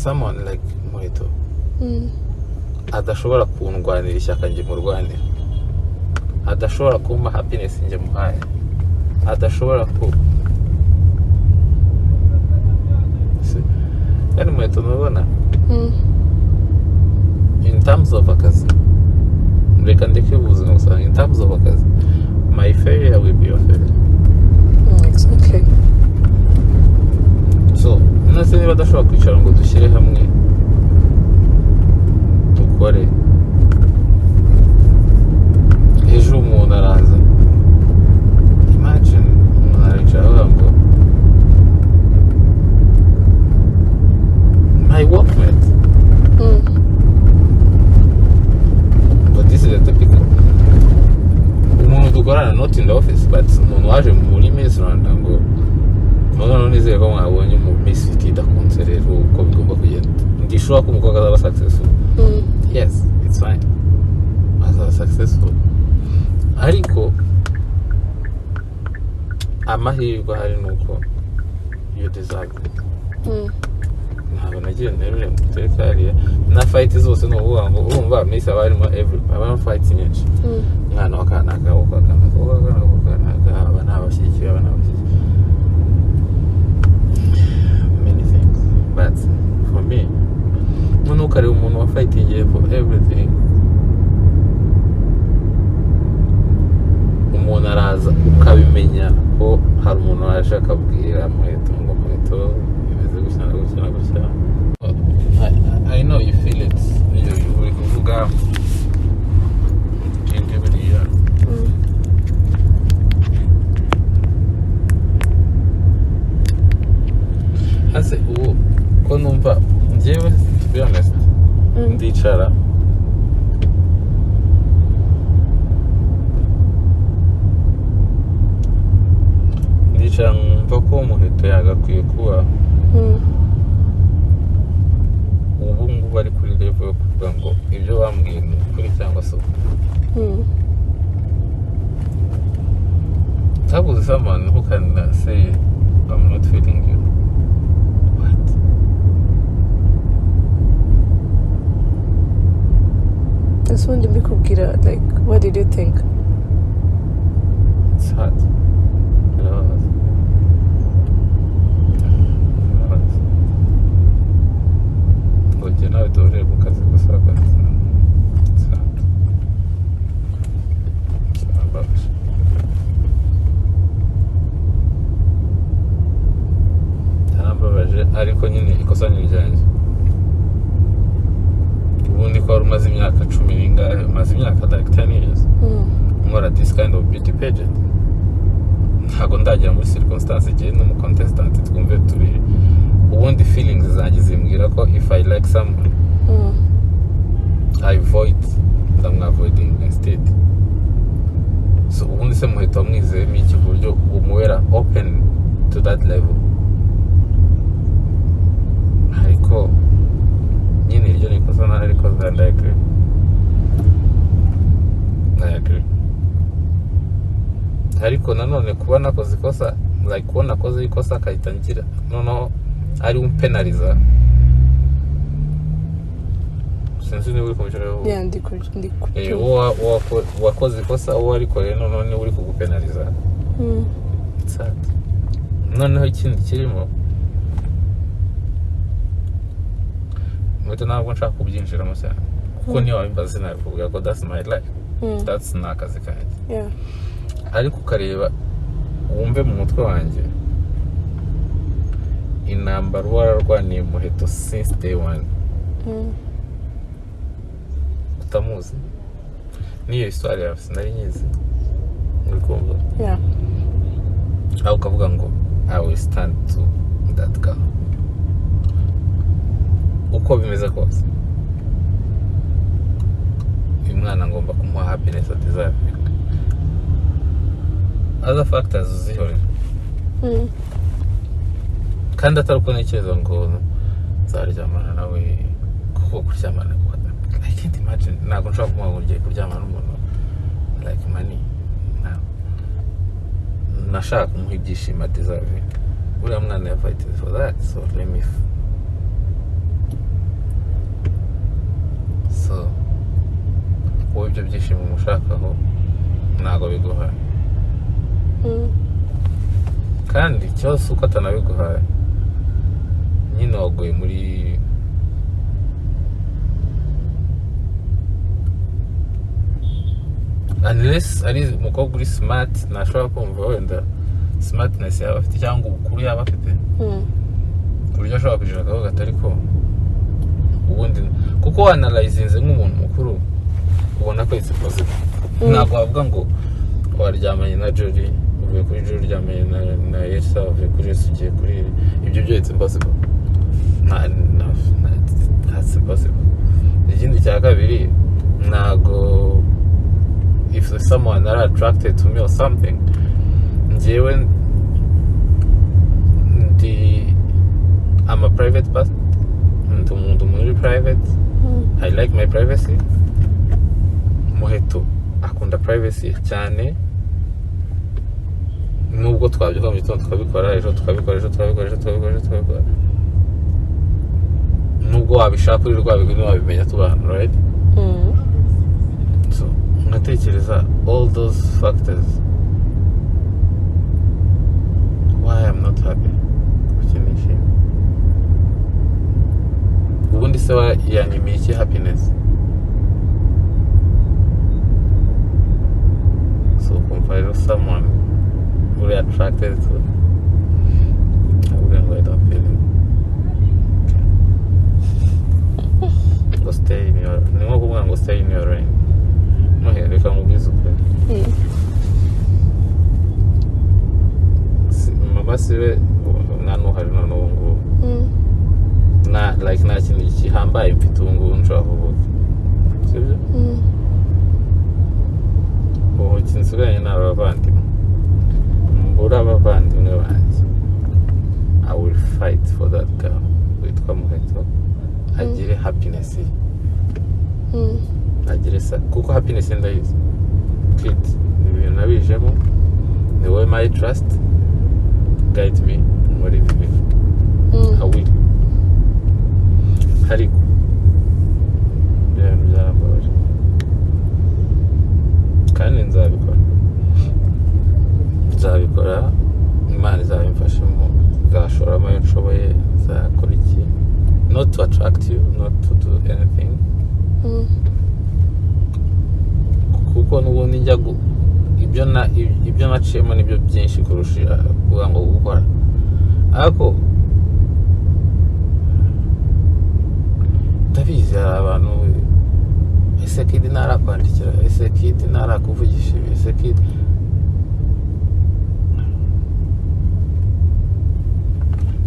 someone like muheto adashobora kundwanira ishyaka njye murwanira, adashobora kumpa happiness njye muhaye, adashobora ku yani muheto nubona in terms of akazi, reka ndeke ubuzima gusa, in terms of akazi, my failure will be your failure. Exactly. So nase niba adashobora kwicara ngo dushyire hamwe dukore, ejo umuntu araza, imagine umuntu aricara avuga ngo my workmate, but this is a typical umuntu dukorana not in the office but umuntu waje muri Miss Rwanda ngo none nizeye ko mwabonye mu Miss City dakunze rero uko bigomba kugenda, ndishobora ko umukobwa azaba successful. Yes, it's fine, azaba successful, ariko amahirwe hari nuko you deserve it. Ntabwo nagiye nerure mu guteka hariya na fight zose ni ukuvuga ngo urumva Miss aba harimo abana fights nyinshi, umwana wa kanaka aba nabashyigikiye, aba nabashyigikiye, many things, but for me none ukareba umuntu wa fighting for everything, umuntu araza ukabimenya ko hari umuntu waje akabwira muheto ngo muheto bimeze gutya na gutya na gutya. I know you feel it, you uri kuvuga indi buriya hase ubu ko numva njyewe to be honest ndicara numva ko muheto yagakwiye kuba ubu ngubu ari kuri level yo kuvuga ngo ibyo bambwiye ni ukuri cyangwa se tabuze someone who can say I'm not feeling you. What? That's when they kubwira, like, what did you think? It's hard. Ngo nawe duhurire ku kazi gusa tarambabaje, ariko nyine ikosa ni ryanjye. Ubundi ko wari umaze imyaka 10 n'ingahe, umaze imyaka like 10 years nkora this kind of beauty pageant, ntabwo ndagera muri circumstance igihe no mu contestant twumve turi ubundi feelings zanjye zimbwira ko if I like someone I avoid them, avoiding instead. So ubundi se muheto wamwizeyemo iki buryo umuwera open to that level, ariko nyine iryo ni ikosa naho ariko I agree, ariko nanone kuba nakoze ikosa, like kubona nakoze ikosa akahita ngira noneho ari umpenaliza, sinzi niba uri kumujuraho. Yeah, wakoze ikosa uwo ariko rero none uri kugupenaliza. Sad. Noneho ikindi kirimo mwete ntabwo nshaka kubyinjiramo cyane kuko niyo wabimbaza sinabivuga ko that's my life, that's not akazi kanjye. Ariko ukareba wumve mu mutwe wanjye intambara wararwaniye muheto since day one, utamuzi niyo histoire yawe sinari nyizi, uri kumva? Aho ukavuga ngo I will stand to that girl uko bimeze kose, uyu mwana ngomba kumuha happiness deserve. Other factors uzihorera kandi atari uko ntekereza ngo nzaryamana nawe kuko kuryamana I can't imagine, ntabwo nshobora kumuha ngo ngiye kuryamana n'umuntu like money. Nashaka kumuha ibyishimo deserve, uriya mwana yafighting for that, so let me ibyo byishimo mushakaho ntabwo biguhaye kandi ikibazo uko atanabiguhaye nyine waguye muri unless ari umukobwa uri smart ntashobora kumva wenda smartness yaba afite cyangwa ubukuru yaba afite ku buryo ashobora kugira akavuga atari ko ubundi kuko wanalayizinze nk'umuntu mukuru ubona ko it's possible ntabwo wavuga ngo waryamanye na Jolly uvuye kuri Jolly uryamanye na Elsa uvuye kuri Elsa ugiye kuri ibyo byo it's impossible that's impossible. Ikindi cya kabiri ntabwo if someone are attracted to me or something njyewe I'm a private person ndi umuntu muri private I like my privacy. Muheto akunda privacy cyane nubwo twabyuka mu gitondo tukabikora ejo tukabikora nubwo wabishaka uri rwabigwi ntiwabimenya tubana right so ngatekereza all those factors why I'm not happy kukinisha ubundi se yanyimiye iki happiness so compare someone who are attracted to I wouldn't go that feeling go stay in your ni nko kuvuga ngo stay in your lane reka nkubwize ukuri mama siwe nta n'uhari none ubu ngubu nta kintu gihambaye mfite ubu ngubu nshobora kuvuga sibyo ubu nsigaranye ni abavandimwe mbura abavandimwe banjye I will fight for that girl witwa Muheto agire happiness agire sa kuko happiness ndayizi kid ni ibintu nabijemo ni wowe my trust guide me muri ibi bintu I will ariko ibintu byarambabaje kandi nzabikora Imana izabimfashemo nzashoramo ayo nshoboye nzakora iki not to attract you not to do anything kuko n'ubundi njya ibyo naciyemo nibyo byinshi kurusha kuvuga ngo gukora ariko ndabizi hari abantu ese kid ntarakwandikira ese kid ntarakuvugisha ese kid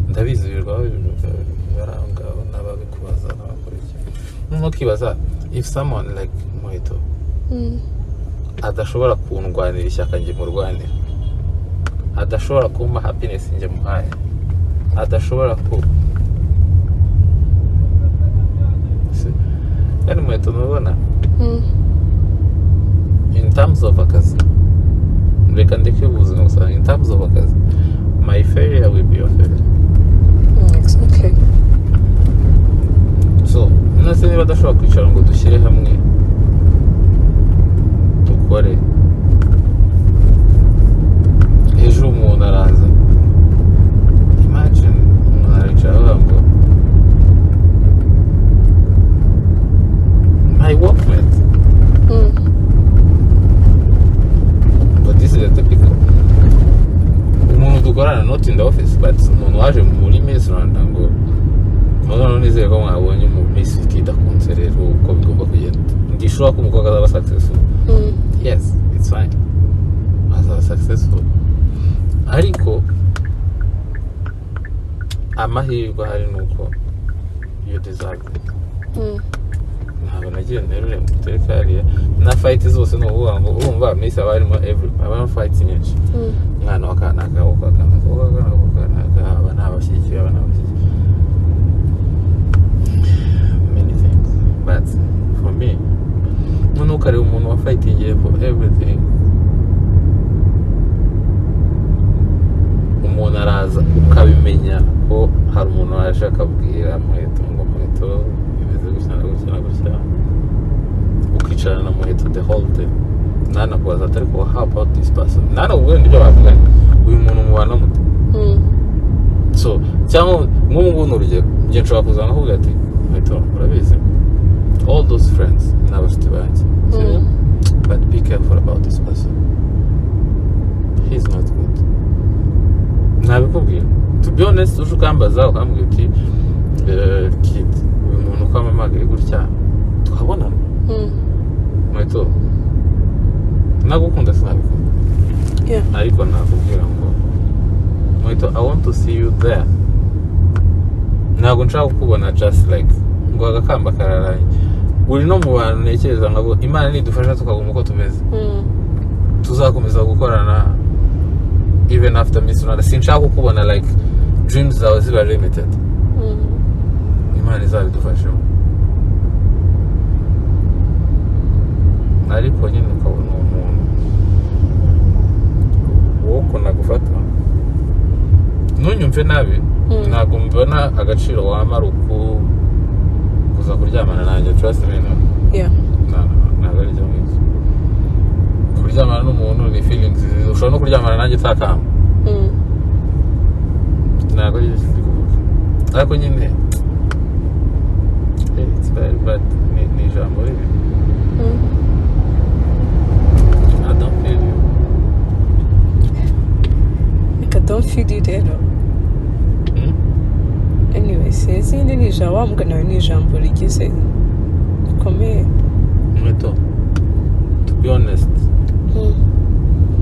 ndabizi birwaho barangabo n'ababikubaza n'abakora iki nko kibaza if someone like Muheto adashobora kundwanira ishyaka njye murwanira adashobora kumpa happiness njye muhaye adashobora ku yani Muheto mubona in terms of akazi reka ndeke ubuzima gusa in terms of akazi my failure will be your failure exactly so nase niba adashobora kwicara ngo dushyire hamwe dukore ejo umuntu araza imagine umuntu aricara avuga ngo my workmate but this is a typical umuntu dukorana not in the office but umuntu waje muri Miss Rwanda ngo mugano nizeye ko mwabonye mu Miss Kid akunze rero uko bigomba kugenda ndishobora ko umukobwa azaba successful yes it's fine azaba successful ariko amahirwe hari nuko you deserve it ntabwo nagiye nterure mu terefariya na fight zose no uvuga ngo urumva Miss abarimo abantu fights nyinshi mwana wakanaka n'abashyigikiye many things but for me nuko ari umuntu wa fighting for everything umuntu araza ukabimenya ko hari umuntu waje akabwira Muheto ngo Muheto bimeze gutya ukicarana na Muheto the whole thing nanakubaza atari kuba how about this person nanakubwira n'ibyo bavuganye uyu muntu mubana mute so cyangwa nk'ubu ngubu ni urugero njye nshobora kuza nkakubwira ati muheto urabizi all those friends ni abashuti banjye but be careful about this person he's not good nabikubwira to be honest uje ukambaza ukambwira uti kid uyu muntu uko amamagaye gutya tukabonana muheto nagukunda sinabikunda ariko nakubwira ngo muheto I want to see you there ntabwo nshaka kukubona just like ngo agakamba kararanye uri no mu bantu ntekereza ngo Imana nidufasha tukaguma uko tumeze tuzakomeza gukorana even after Miss Rwanda sinshaka kukubona like dreams zawe ziba limited Imana izabidufashamo ariko nyine ukabona umuntu wo kunagufata ntunyumve nabi ntabwo mbona agaciro wamara kuza kuryamana nanjye trust me ntabwo ari byo mwiza kuryamana n'umuntu ni feelings ushobora no kuryamana nanjye utakamba ntabwo ari byo ndi kuvuga ariko nyine it's very bad ni ijambo ribi I don't feel you I don't feel you rero anyway sinzi ni ijambo wambwa nawe ni ijambo rigize rikomeye muheto to be honest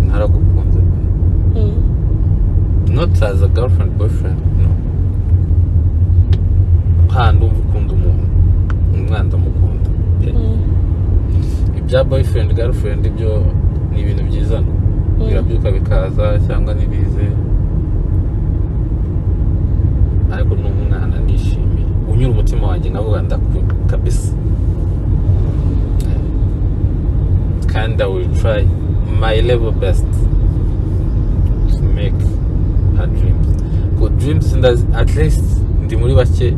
naragukunze not as a girlfriend boyfriend no ndumva ukunda umuntu umwana ndamukunda ibya boyfriend girlfriend ibyo ni ibintu byizana birabyuka bikaza cyangwa nibize ariko n'umwana ndishimiye unyura umutima wanjye nkavuga ndakunda kabisa and I will try my level best to make her dreams good dreams at least ndi muri bake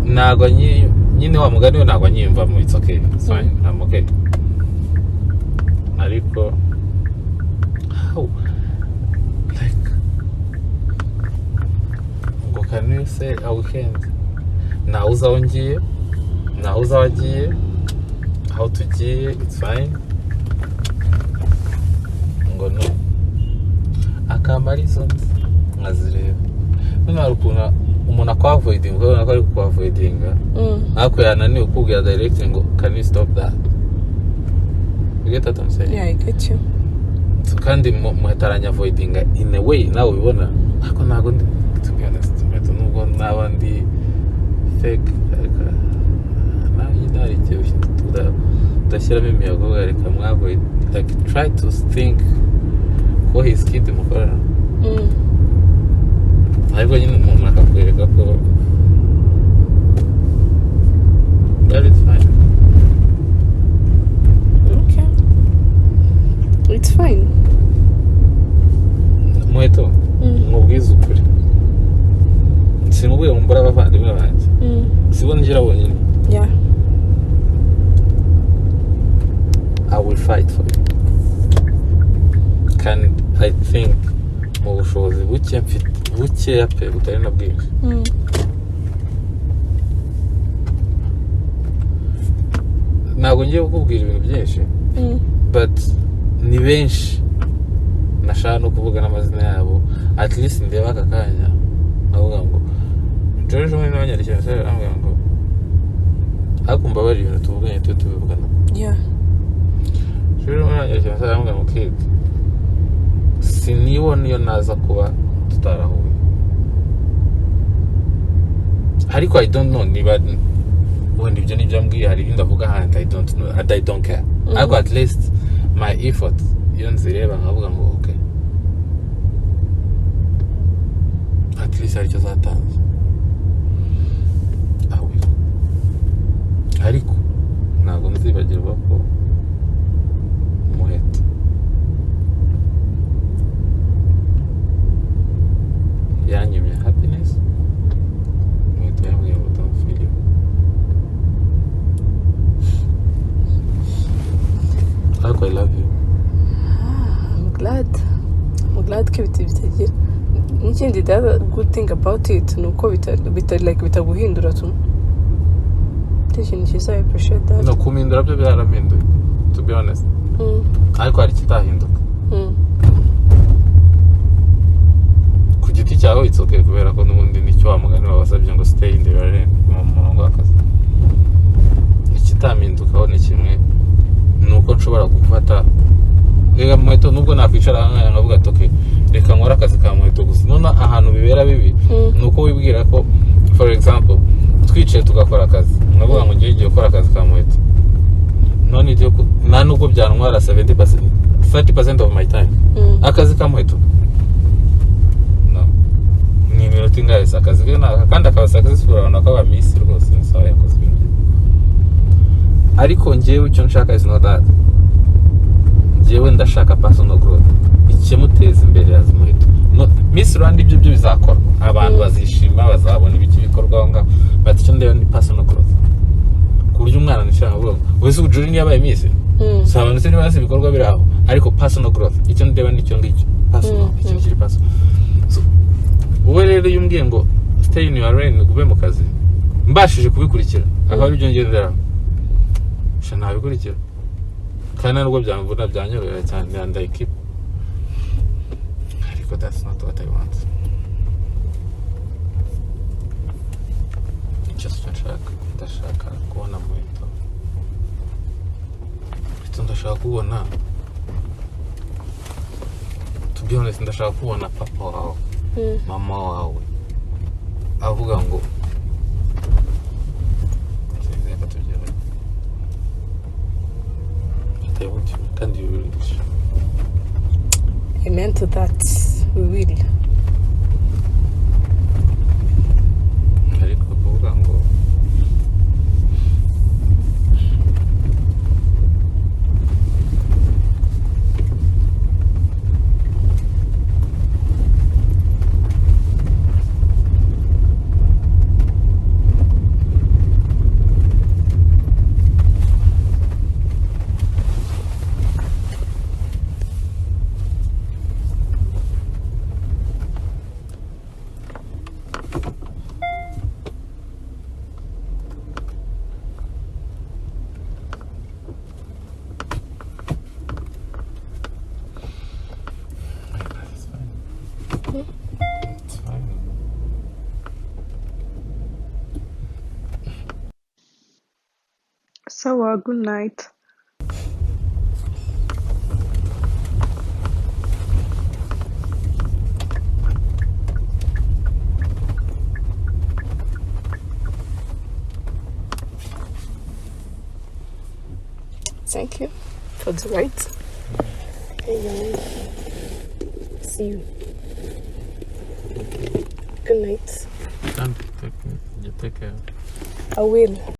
ntabwo nyine wa mugani we ntabwo nyiyumvamo it's okay it's fine I'm okay ariko how like ngo can you say a weekend nawe uza aho ngiye nawe uza aho agiye aho tugiye it's fine ngo no akamara izo nkazireba none hari ukuntu umuntu akwavoidinga ukabona ko ari kukwavoidinga ariko yananiwe kukubwira direct ngo can you stop that you get what I'm saying I get you so kandi muhetaranya avoidinga in a way nawe ubibona ariko ntabwo ndi to be honest nubwo naba ndi fake ariko nawe nyine hari igihe udashyiramo imiyago reka mwavoid like try to think ko his kid mukorana ariko nyine umuntu akakwereka ko that is fine okay it's fine muheto mubwize ukuri sinubwiye mumbura abavandimwe banjye sibona ngira bonyine I will fight for you and I think mu bushobozi buke mfite bukeya pe butari na bwinshi ntabwo ngiye kukubwira ibintu byinshi but ni benshi nashaka no kuvuga n'amazina yabo at least ndeba aka kanya navuga ngo George umwe n'abanyarwanda cyane aravuga ngo akumva bari ibintu tuvuganye tubivugana George umwe n'abanyarwanda aravuga ngo kid sinibona iyo naza kuba tutarahuye ariko I don't know niba wenda ibyo nibyo mbwiye hari ibindi avuga ahandi I don't know and I don't care ariko at least my effort iyo nzireba nkavuga ngo okay at least hari icyo zatanze ariko ntabwo nzibagirwa ko muheto yanyumye happiness muheto yambwiye ngo don't feel you ikindi the other good thing about it nuko bitaguhindura tu ikintu cyiza I appreciate that. No kumindura byo byaraminduye to be honest. Ariko hari kitahinduka. Ku giti cyawe it's okay kubera ko n'ubundi nicyo wamugani wabasabye ngo stay in the lane mu murongo w'akazi. Ikitamindukaho ni kimwe nuko nshobora gufata rega muheto nubwo nakwicara nkaya nkavuga okay reka nkora akazi ka muheto gusa none ahantu bibera bibi nuko wibwira ko for example twicaye tugakora akazi navuga ngo ngiye gukora akazi ka muheto none ibyo nta nubwo byantwara 30% of my time akazi ka muheto no ni minota ingahe akazi kandi akaba successful urabona ko abamisi rwose nsawa yakoze ibintu ariko njyewe icyo nshaka is not that njyewe ndashaka personal growth ikimuteza imbere ya muheto no Miss Rwanda ibyo bizakora abantu bazishima bazabona ibiki bikorwa ngaho but icyo ndeba ni personal growth ku buryo umwana nishaka ngo wese ujuri ni yabaye Miss sabana se niba ibikorwa biraho ariko personal growth icyo ndeba ni cyo ngicyo personal icyo kiri personal so wowe rero yumbwiye ngo stay in your lane gube mu kazi mbashije kubikurikira aho ari byo ngendera shana bikurikira kandi nubwo byamvuna byanyorohera cyane and I keep ariko that's not what I want. Just ndashaka kubona muheto ndashaka kubona to be honest ndashaka kubona papa wawe mama wawe avuga ngo kandi amen to that. We will. ariko kuvuga ngo it's fine. So, good night. Thank you for the ride. See you. Good night. And you take care. I will.